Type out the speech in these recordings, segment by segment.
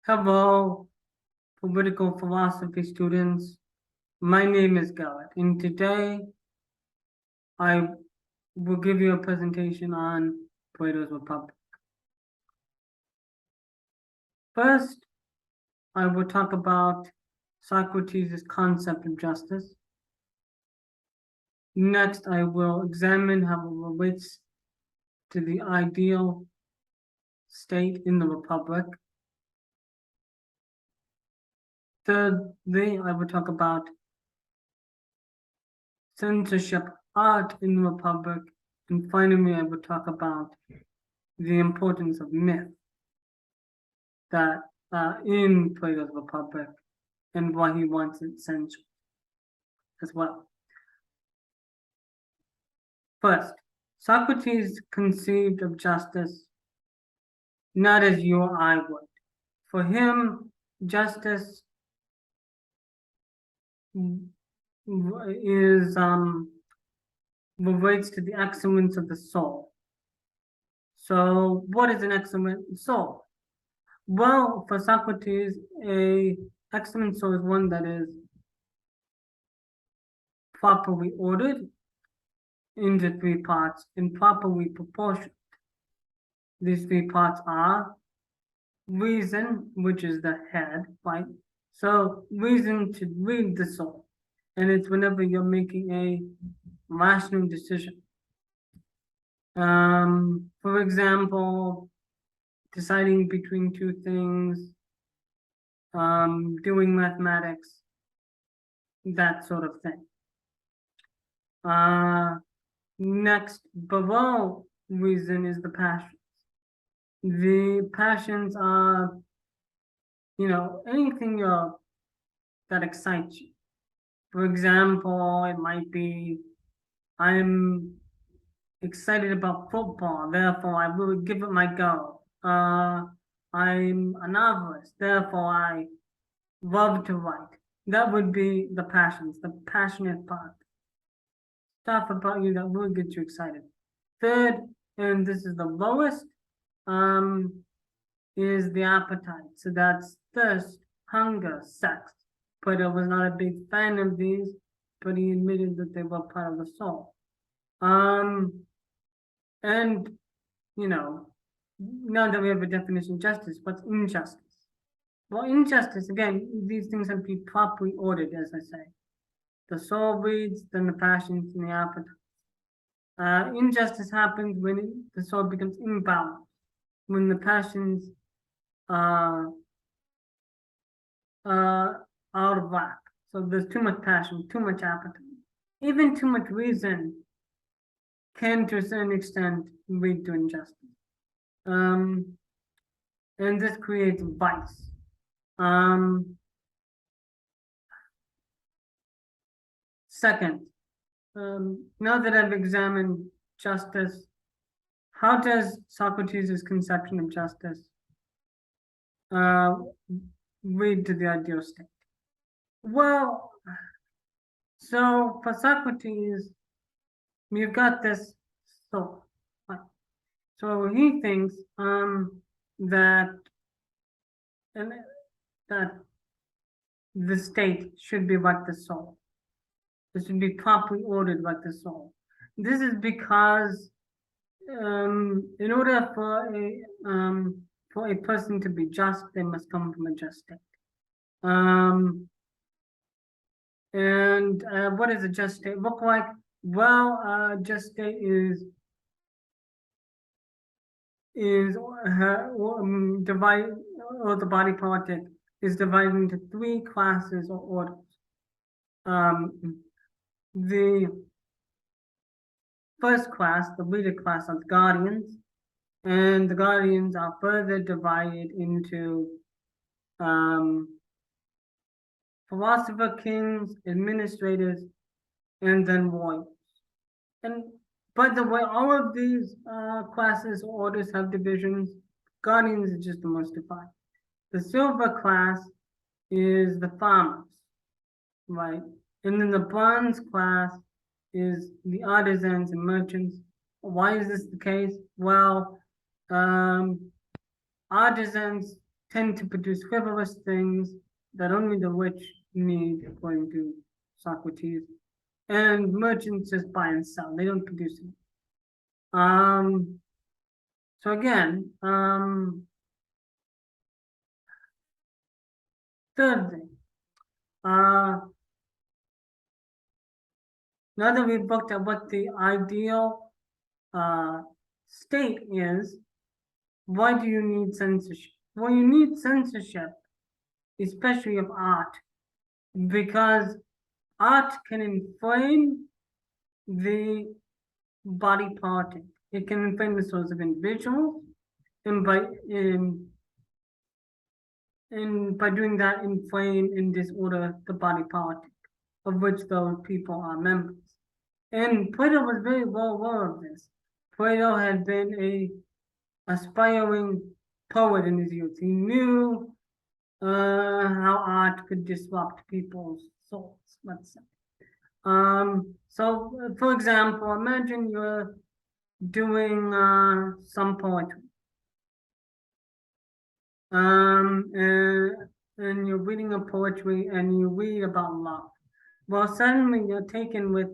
Hello, political philosophy students. My name is Garrett, and today I will give you a presentation on Plato's Republic. First, I will talk about Socrates' concept of justice. Next, I will examine how it relates to the ideal state in the Republic. Thirdly, I will talk about censorship art in the Republic. And finally, I will talk about the importance of myth that in Plato's Republic and why he wants it censored as well. First, Socrates conceived of justice not as you or I would. For him, justice is relates to the excellence of the soul. So, what is an excellent soul? Well, for Socrates, a excellent soul is one that is properly ordered into three parts and properly proportioned. These three parts are reason, which is the head, right? So reason to lead the soul, and it's whenever you're making a rational decision. For example, deciding between two things, doing mathematics, that sort of thing. Next, below reason is the passions. The passions are, anything that excites you. For example, it might be, I'm excited about football, therefore I will give it my go. I'm a novelist, therefore I love to write. That would be the passions, the passionate part. Stuff about you that really gets you excited. Third, and this is the lowest, is the appetite. So that's thirst, hunger, sex. Plato was not a big fan of these, but he admitted that they were part of the soul. And now that we have a definition of justice, what's injustice? Well, injustice, again, these things have to be properly ordered, as I say. The soul reads, then the passions, and the appetite. Injustice happens when the soul becomes imbalanced, when the passions are out of whack. So there's too much passion, too much appetite. Even too much reason can, to a certain extent, lead to injustice. And this creates vice. Second, now that I've examined justice, how does Socrates' conception of justice lead to the ideal state? Well, so for Socrates, we've got this soul. So he thinks that the state should be like the soul. It should be properly ordered like the soul. This is because in order for a person to be just, they must come from a just state. And what does a just state look like? Well, just state is divided, or the body politic is divided into three classes or orders. The first class, the leader class, are the guardians, and the guardians are further divided into philosopher, kings, administrators, and then warriors. And by the way, all of these classes or orders have divisions. Guardians is just the most defined. The silver class is the farmers, right? And then the bronze class is the artisans and merchants. Why is this the case? Well, artisans tend to produce frivolous things that only the rich need, according to Socrates. And merchants just buy and sell. They don't produce it. So again, third thing, now that we've looked at what the ideal state is, why do you need censorship? Well, you need censorship, especially of art, because art can inflame the body politic. It can inflame the souls of individuals, and by doing that, inflame and disorder the body politic, of which those people are members. And Plato was very well aware of this. Plato had been a aspiring poet in his youth. He knew how art could disrupt people's souls, let's say. So, for example, imagine you're doing some poetry. And you're reading a poetry and you read about love. Well, suddenly you're taken with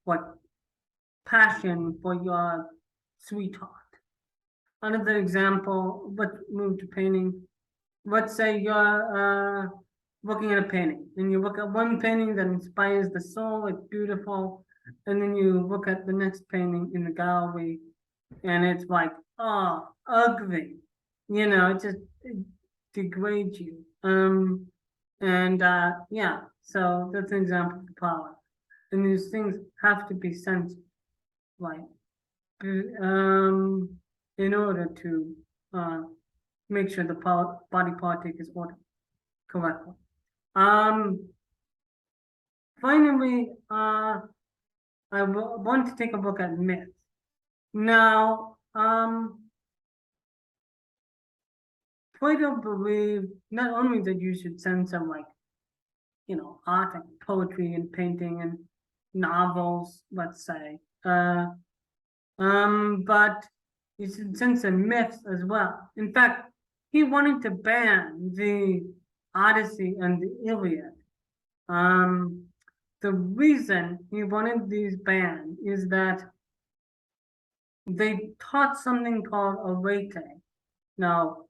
what passion for your sweetheart. Another example, let's move to painting. Let's say you're looking at a painting and you look at one painting that inspires the soul, it's beautiful, and then you look at the next painting in the gallery and it's like, oh, ugly. You know, it degrades you. Yeah, so that's an example of power. And these things have to be censored, like, in order to make sure the body politic is ordered correctly. Finally, I want to take a look at myths. Now, Plato believed not only that you should censor, like, you know, art and poetry and painting and novels, let's say, but you should censor myths as well. In fact, he wanted to ban the Odyssey and the Iliad. The reason he wanted these banned is that they taught something called arete. Now,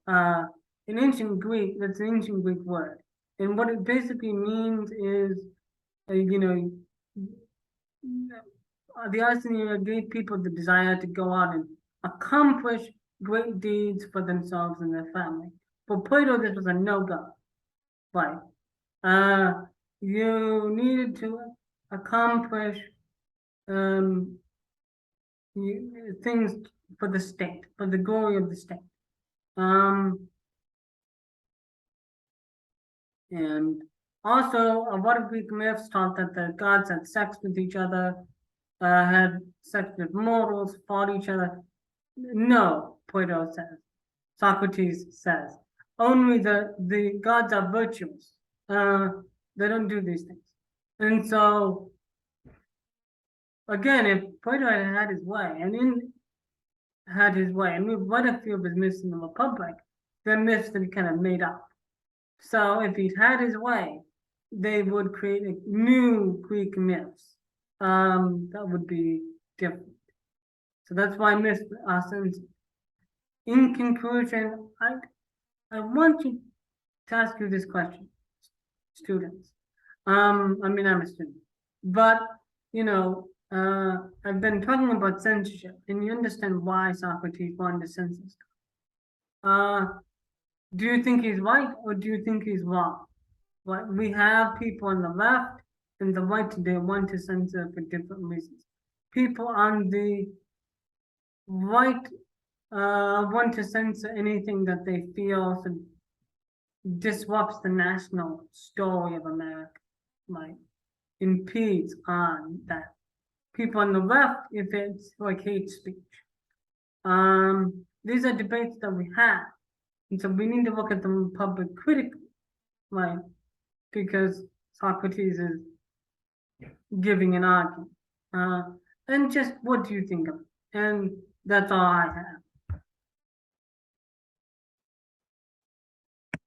in ancient Greek, that's an ancient Greek word. And what it basically means is, you know, the Odyssey gave people the desire to go out and accomplish great deeds for themselves and their family. For Plato, this was a no-go. Like, you needed to accomplish things for the state, for the glory of the state. And also, a lot of Greek myths taught that the gods had sex with each other, had sex with mortals, fought each other. No, Plato says. Socrates says. Only the gods are virtuous. They don't do these things. And so, again, if Plato had had his way, and we what a few of his myths in the Republic, they're myths that he kind of made up. So if he'd had his way, they would create a new Greek myths. That would be different. So that's why myths are censored. In conclusion, I want to ask you this question, students. I'm a student, but you know, I've been talking about censorship, and you understand why Socrates wanted to censor stuff. Do you think he's right or do you think he's wrong? Like, we have people on the left and the right, they want to censor for different reasons. People on the right want to censor anything that they feel disrupts the national story of America, like impedes on that. People on the left, if it's like hate speech. These are debates that we have. And so we need to look at them public critically, right? Because Socrates is giving an argument. And just what do you think of it? And that's all I have.